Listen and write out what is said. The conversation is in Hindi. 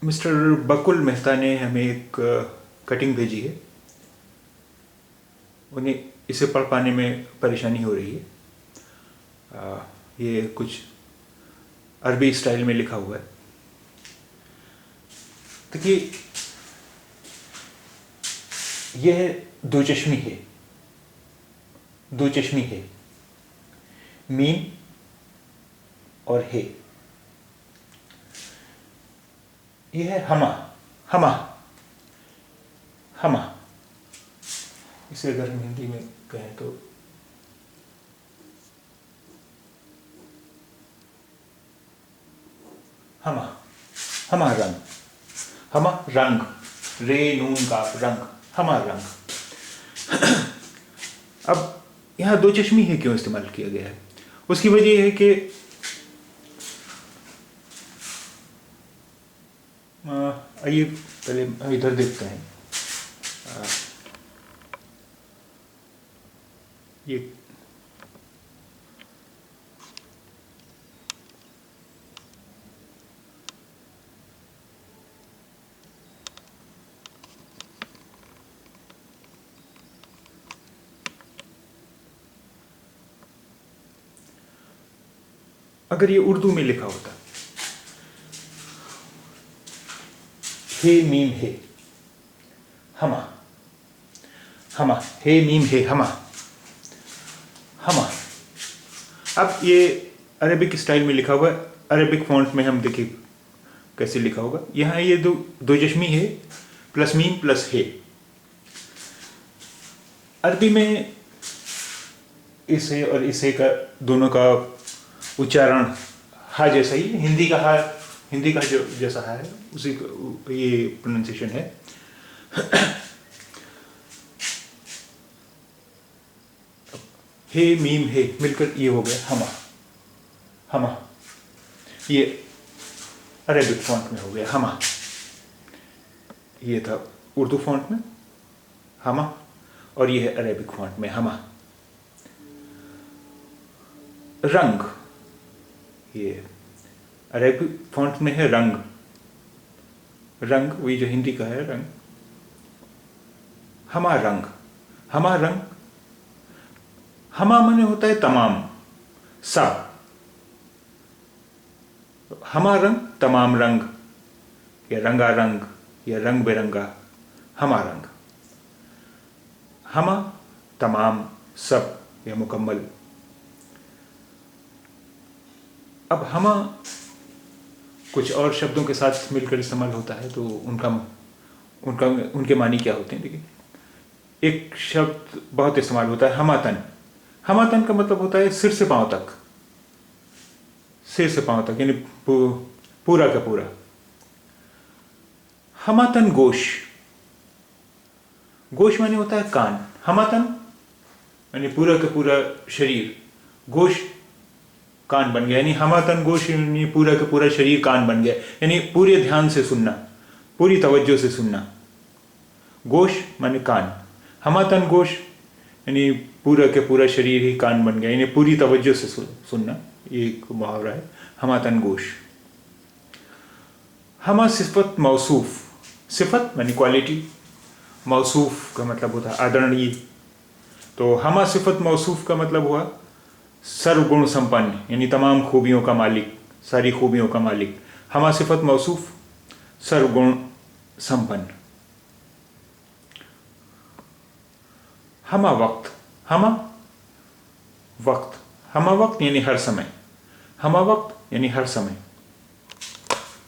मिस्टर बकुल मेहता ने हमें एक कटिंग भेजी है। उन्हें इसे पढ़ पाने में परेशानी हो रही है। ये कुछ अरबी स्टाइल में लिखा हुआ है। देखिए, यह दो चश्मी है, दो चश्मी है, मीम और है। यह है हमा, हमा, हमा। इसे अगर हम हिंदी में कहें तो हमा, हमा रंग, हमा रंग, रे नून का रंग, हमा रंग। अब यहाँ दो चश्मी है क्यों इस्तेमाल किया गया है? उसकी वजह यह है कि आइए पहले हम इधर देखते हैं। ये अगर ये उर्दू में लिखा होता, हे मीम है हमा, हमा, हे मीम है हमा, हमा। अब ये अरेबिक स्टाइल में लिखा हुआ है। अरेबिक फॉन्ट में हम देखिए कैसे लिखा होगा। यहाँ ये दो चश्मी है प्लस मीम प्लस है। अरबी में इसे और इसे का दोनों का उच्चारण हा जैसा ही, हिंदी का हा, हिंदी का जो जैसा हा है उसी ये प्रोनाउंसिएशन है। हे मीम है मिलकर ये हो गया हमा, हमा। ये अरेबिक फॉन्ट में हो गया हमा। ये था उर्दू फॉन्ट में हमा और ये है अरेबिक फॉन्ट में हमा। रंग, ये अरेबिक फॉन्ट में है रंग, रंग वही जो हिंदी का है रंग। हमा रंग, हमा रंग, हमा माने होता है तमाम, सब। हमा रंग तमाम रंग या रंगा रंग या रंग बेरंगा, हमा रंग। हमा तमाम, सब या मुकम्मल। अब हमा कुछ और शब्दों के साथ मिलकर इस्तेमाल होता है तो उनके मानी क्या होते हैं। देखिए, एक शब्द बहुत इस्तेमाल होता है हमातन। हमातन का मतलब होता है सिर से पांव तक, सिर से पांव तक यानी पूरा का पूरा। हमातन गोश, गोश माने होता है कान। हमातन यानी पूरा का पूरा शरीर, गोश कान बन गया। यानी हमातन गोश यानी पूरा का पूरा शरीर कान बन गया, यानी पूरे ध्यान से सुनना, पूरी तवज्जो से सुनना। गोश माने कान, हमातन गोश यानी पूरा के पूरा शरीर ही कान बन गया, यानी पूरी तवज्जो से सुनना। ये एक मुहावरा है, हमातन गोश। हमा सिफत मौसूफ, सिफत मानी क्वालिटी, मौसूफ का मतलब होता है आदरणीय। तो हमा सिफत मौसूफ का मतलब हुआ सर्वगुण संपन्न, यानी तमाम खूबियों का मालिक, सारी खूबियों का मालिक। हमा सिफत मौसूफ, सर्वगुण संपन्न। हमा वक्त, हमा वक्त, हमा वक्त यानी हर समय, हमा वक्त यानी हर समय।